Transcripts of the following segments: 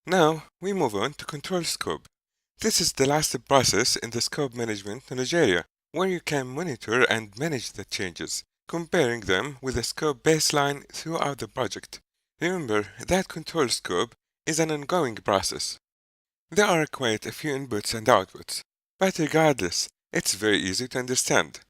Now, we move on to control scope. This is the last process in the scope management knowledge area, where you can monitor and manage the changes, comparing them with the scope baseline throughout the project. Remember that control scope is an ongoing process. There are quite a few inputs and outputs, but regardless, it's very easy to understand.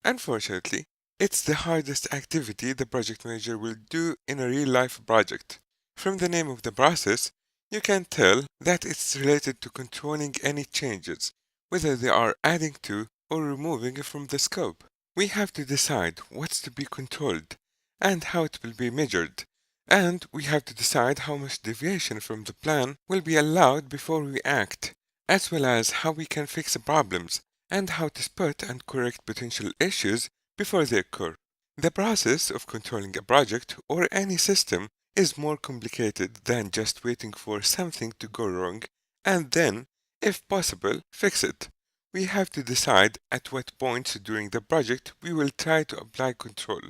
Unfortunately, it's the hardest activity the project manager will do in a real-life project. From the name of the process, you can tell that it's related to controlling any changes, whether they are adding to or removing from the scope. We have to decide what's to be controlled and how it will be measured, and we have to decide how much deviation from the plan will be allowed before we act, as well as how we can fix the problems and how to spot and correct potential issues before they occur. The process of controlling a project or any system is more complicated than just waiting for something to go wrong and then, if possible, fix it. We have to decide at what points during the project we will try to apply control.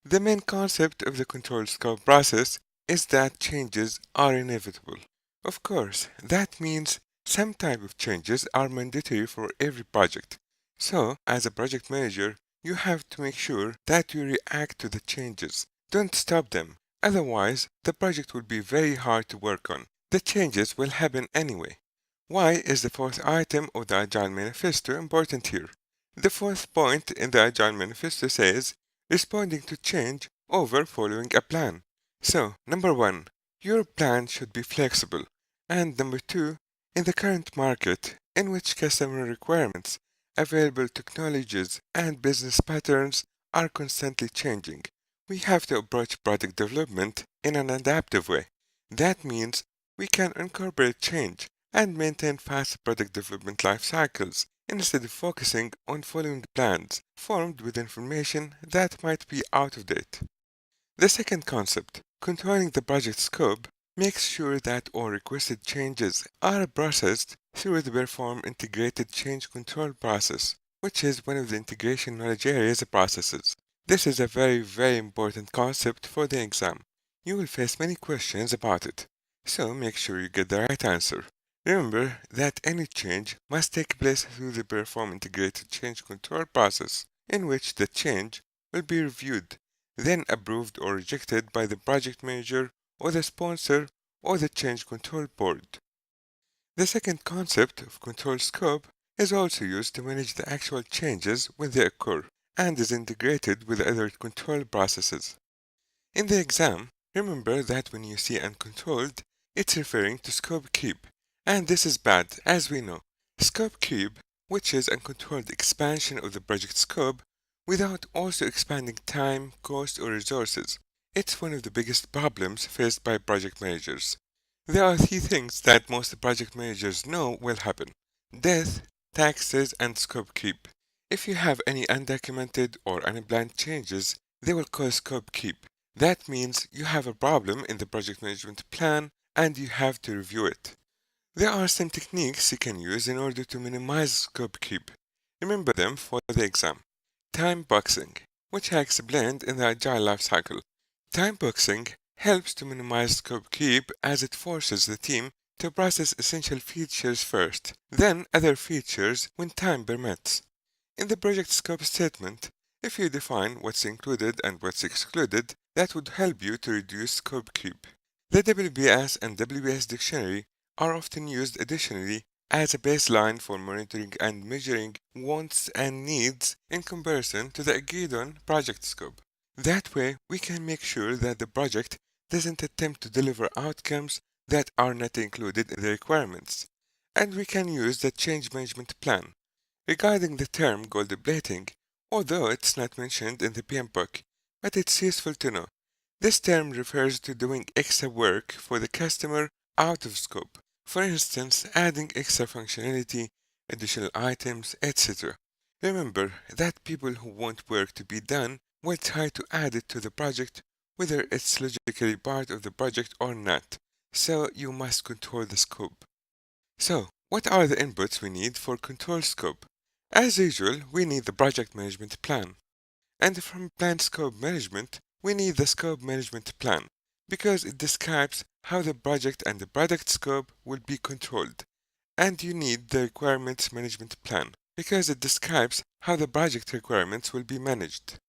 The main concept of the control scope process is that changes are inevitable. Of course, that means some type of changes are mandatory for every project. So, as a project manager, you have to make sure that you react to the changes. Don't stop them. Otherwise, the project will be very hard to work on. The changes will happen anyway. Why is the fourth item of the Agile Manifesto important here? The fourth point in the Agile Manifesto says responding to change over following a plan. So, number one, your plan should be flexible. And number two, in the current market, in which customer requirements, available technologies, and business patterns are constantly changing, we have to approach product development in an adaptive way. That means we can incorporate change and maintain fast product development life cycles instead of focusing on following plans formed with information that might be out of date. The second concept, controlling the project scope, makes sure that all requested changes are processed through the Perform Integrated Change Control process, which is one of the integration knowledge areas processes. This is a very important concept for the exam. You will face many questions about it, so make sure you get the right answer. Remember that any change must take place through the Perform Integrated Change Control process, in which the change will be reviewed, then approved or rejected by the project manager or the sponsor or the change control board. The second concept of control scope is also used to manage the actual changes when they occur and is integrated with other control processes. In the exam, remember that when you see uncontrolled, it's referring to scope creep, and this is bad, as we know. Scope creep, which is uncontrolled expansion of the project scope without also expanding time, cost, or resources. It's one of the biggest problems faced by project managers. There are three things that most project managers know will happen: death, taxes, and scope creep. If you have any undocumented or unplanned changes, they will cause scope creep. That means you have a problem in the project management plan and you have to review it. There are some techniques you can use in order to minimize scope creep. Remember them for the exam. Time boxing, which I explained in the Agile life cycle. Time boxing helps to minimize scope creep as it forces the team to process essential features first, then other features when time permits. In the project scope statement, if you define what's included and what's excluded, that would help you to reduce scope creep. The WBS and WBS dictionary are often used additionally as a baseline for monitoring and measuring wants and needs in comparison to the agreed-on project scope. That way, we can make sure that the project doesn't attempt to deliver outcomes that are not included in the requirements, and we can use the change management plan. Regarding the term gold plating, although it's not mentioned in the PMBOK, but it's useful to know. This term refers to doing extra work for the customer out of scope. For instance, adding extra functionality, additional items, etc. Remember that people who want work to be done will try to add it to the project whether it's logically part of the project or not, so you must control the scope. So, what are the inputs we need for control scope? As usual, we need the project management plan. And from plan scope management, we need the scope management plan. because it describes how the project and the product scope will be controlled. And you need the requirements management plan because it describes how the project requirements will be managed.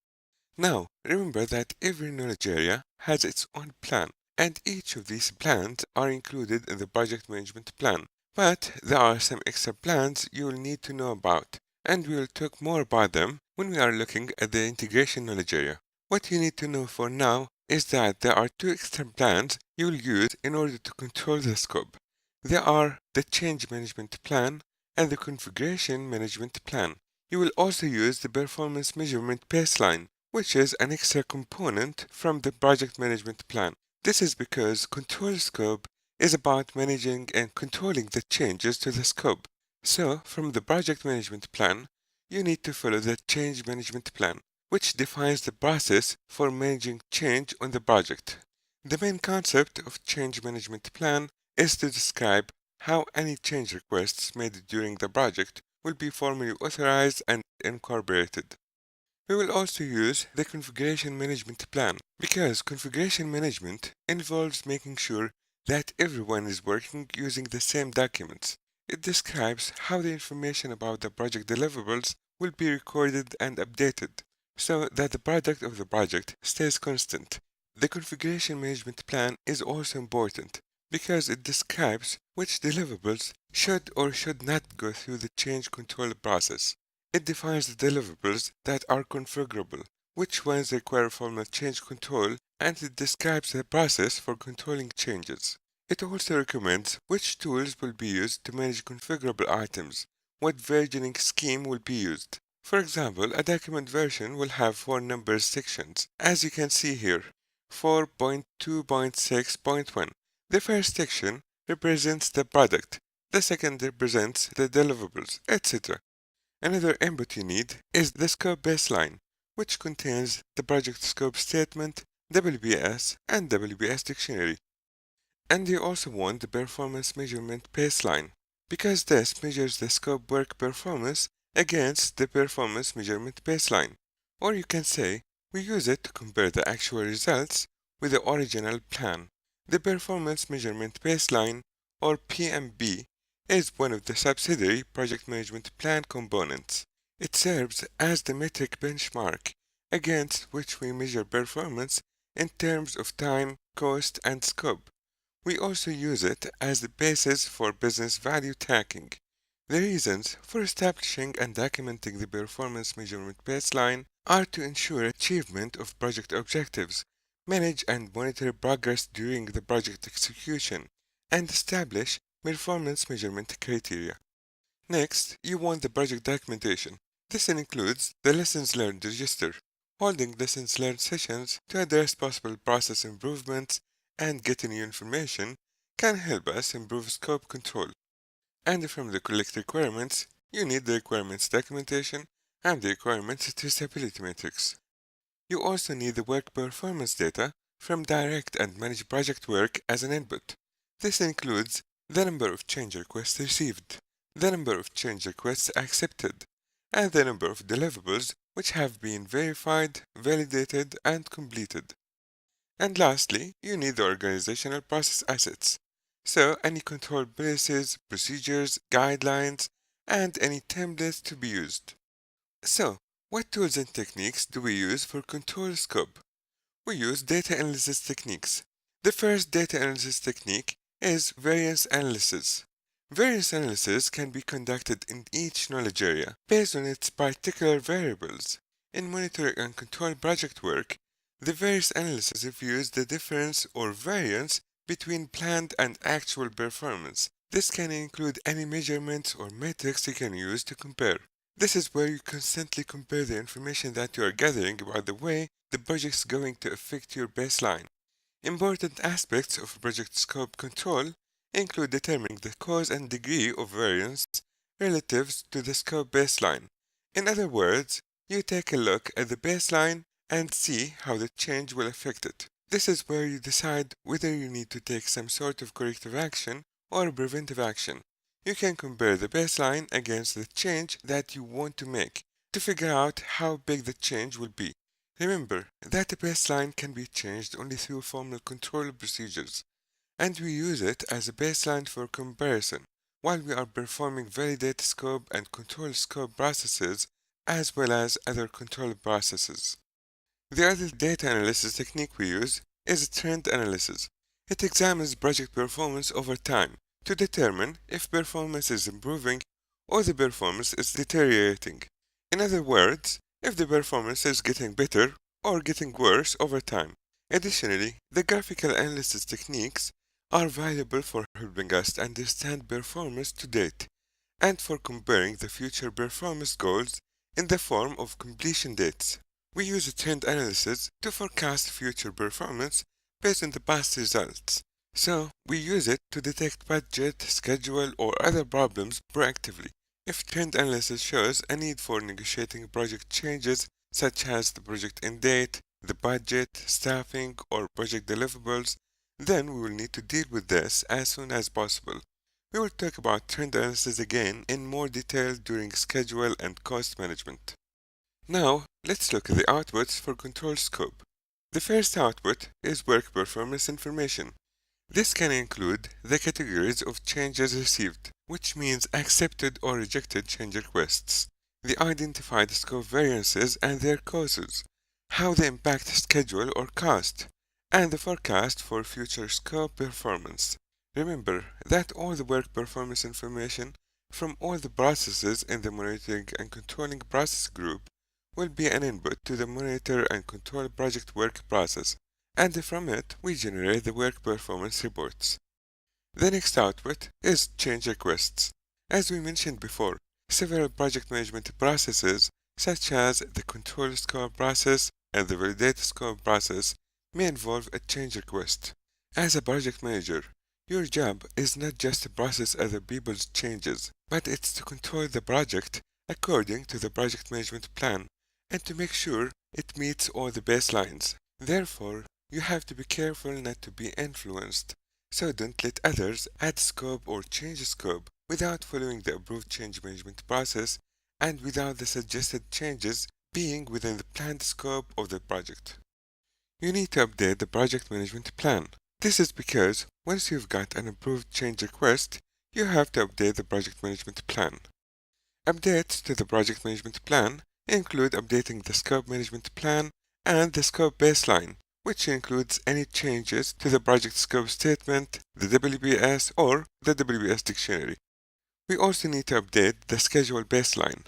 Now, remember that every knowledge area has its own plan, and each of these plans are included in the project management plan. But there are some extra plans you will need to know about, and we will talk more about them when we are looking at the integration knowledge area. What you need to know for now is that there are two extra plans you will use in order to control the scope. There are the change management plan and the configuration management plan. You will also use the performance measurement baseline, which is an extra component from the project management plan. This is because control scope is about managing and controlling the changes to the scope. So, from the project management plan, you need to follow the change management plan, which defines the process for managing change on the project. The main concept of change management plan is to describe how any change requests made during the project will be formally authorized and incorporated. We will also use the configuration management plan because configuration management involves making sure that everyone is working using the same documents. It describes how the information about the project deliverables will be recorded and updated so that the product of the project stays constant. The configuration management plan is also important because it describes which deliverables should or should not go through the change control process. It defines the deliverables that are configurable, which ones require formal change control, and it describes the process for controlling changes. It also recommends which tools will be used to manage configurable items, what versioning scheme will be used. For example, a document version will have four number sections, as you can see here, 4.2.6.1. The first section represents the product, the second represents the deliverables, etc. Another input you need is the scope baseline, which contains the project scope statement, WBS, and WBS dictionary. And you also want the performance measurement baseline, because this measures the scope work performance against the performance measurement baseline. Or you can say, we use it to compare the actual results with the original plan. The performance measurement baseline, or PMB, is one of the subsidiary project management plan components. It serves as the metric benchmark against which we measure performance in terms of time, cost, and scope. We also use it as the basis for business value tracking. The reasons for establishing and documenting the performance measurement baseline are to ensure achievement of project objectives, manage and monitor progress during the project execution, and establish performance measurement criteria. Next, you want the project documentation. This includes the lessons learned register, holding lessons learned sessions to address possible process improvements and getting new information can help us improve scope control. And from the collect requirements, you need the requirements documentation and the requirements traceability matrix. You also need the work performance data from direct and managed project work as an input. This includes the number of change requests received, the number of change requests accepted, and the number of deliverables which have been verified, validated, and completed. And lastly, you need the organizational process assets. So, any control policies, procedures, guidelines, and any templates to be used. So, what tools and techniques do we use for control scope? We use data analysis techniques. The first data analysis technique is variance analysis. Variance analysis can be conducted in each knowledge area based on its particular variables. In monitoring and control project work, the variance analysis reviews the difference or variance between planned and actual performance. This can include any measurements or metrics you can use to compare. This is where you constantly compare the information that you are gathering about the way the project is going to affect your baseline. Important aspects of project scope control include determining the cause and degree of variance relative to the scope baseline. In other words, you take a look at the baseline and see how the change will affect it. This is where you decide whether you need to take some sort of corrective action or preventive action. You can compare the baseline against the change that you want to make to figure out how big the change will be. Remember that the baseline can be changed only through formal control procedures, and we use it as a baseline for comparison while we are performing validate scope and control scope processes as well as other control processes. The other data analysis technique we use is trend analysis. It examines project performance over time to determine if performance is improving or the performance is deteriorating. In other words, if the performance is getting better or getting worse over time. Additionally, the graphical analysis techniques are valuable for helping us to understand performance to date and for comparing the future performance goals in the form of completion dates. We use a trend analysis to forecast future performance based on the past results. So, we use it to detect budget, schedule, or other problems proactively. If trend analysis shows a need for negotiating project changes, such as the project end date, the budget, staffing, or project deliverables, then we will need to deal with this as soon as possible. We will talk about trend analysis again in more detail during schedule and cost management. Now, let's look at the outputs for control scope. The first output is work performance information. This can include the categories of changes received, which means accepted or rejected change requests, the identified scope variances and their causes, how they impact schedule or cost, and the forecast for future scope performance. Remember that all the work performance information from all the processes in the monitoring and controlling process group will be an input to the monitor and control project work process, and from it we generate the work performance reports. The next output is change requests. As we mentioned before, several project management processes, such as the control scope process and the validate scope process, may involve a change request. As a project manager, your job is not just to process other people's changes, but it's to control the project according to the project management plan and to make sure it meets all the baselines. Therefore, you have to be careful not to be influenced, so don't let others add scope or change scope without following the approved change management process and without the suggested changes being within the planned scope of the project. You need to update the project management plan. This is because once you've got an approved change request, you have to update the project management plan. Updates to the project management plan include updating the scope management plan and the scope baseline, which includes any changes to the project scope statement, the WBS, or the WBS dictionary. We also need to update the schedule baseline.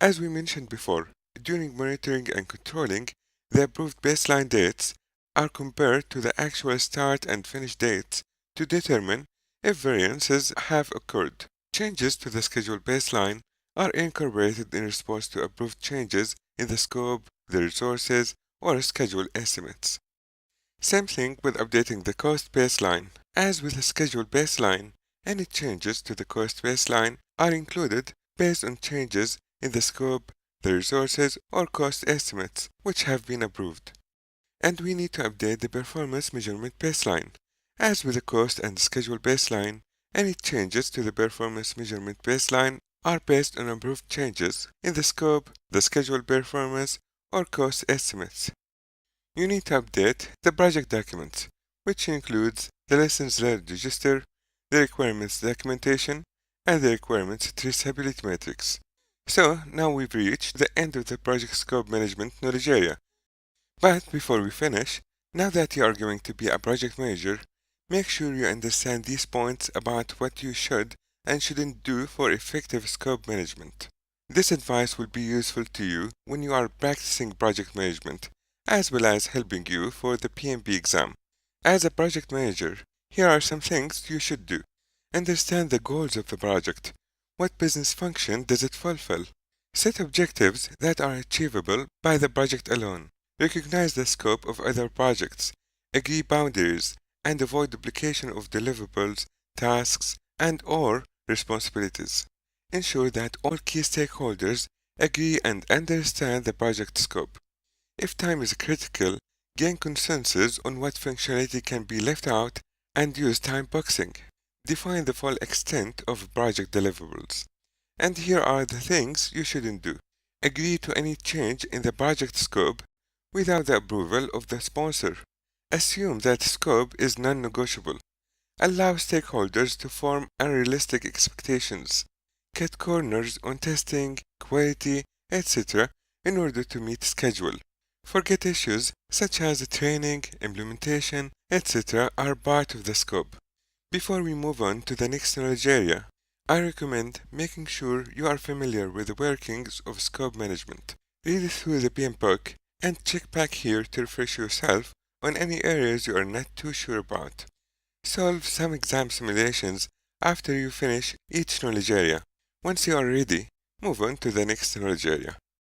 As we mentioned before, during monitoring and controlling, the approved baseline dates are compared to the actual start and finish dates to determine if variances have occurred. Changes to the schedule baseline are incorporated in response to approved changes in the scope, the resources, or schedule estimates. Same thing with updating the cost baseline. As with the schedule baseline, any changes to the cost baseline are included based on changes in the scope, the resources, or cost estimates which have been approved. And we need to update the performance measurement baseline. As with the cost and schedule baseline, any changes to the performance measurement baseline are based on approved changes in the scope, the schedule performance, or cost estimates. You need to update the project documents, which includes the lessons learned register, the requirements documentation, and the requirements traceability matrix. So now we've reached the end of the project scope management knowledge area. But before we finish, now that you are going to be a project manager, make sure you understand these points about what you should and shouldn't do for effective scope management. This advice will be useful to you when you are practicing project management, as well as helping you for the PMB exam. As a project manager, here are some things you should do. Understand the goals of the project. What business function does it fulfill? Set objectives that are achievable by the project alone. Recognize the scope of other projects. Agree boundaries and avoid duplication of deliverables, tasks, and/or responsibilities. Ensure that all key stakeholders agree and understand the project scope. If time is critical, gain consensus on what functionality can be left out and use time boxing. Define the full extent of project deliverables. And here are the things you shouldn't do. Agree to any change in the project scope without the approval of the sponsor. Assume that scope is non-negotiable. Allow stakeholders to form unrealistic expectations. Cut corners on testing, quality, etc. in order to meet schedule. Forget issues such as training, implementation, etc. are part of the scope. Before we move on to the next knowledge area, I recommend making sure you are familiar with the workings of scope management. Read through the PMBOK and check back here to refresh yourself on any areas you are not too sure about. Solve some exam simulations after you finish each knowledge area. Once you are ready, move on to the next knowledge area.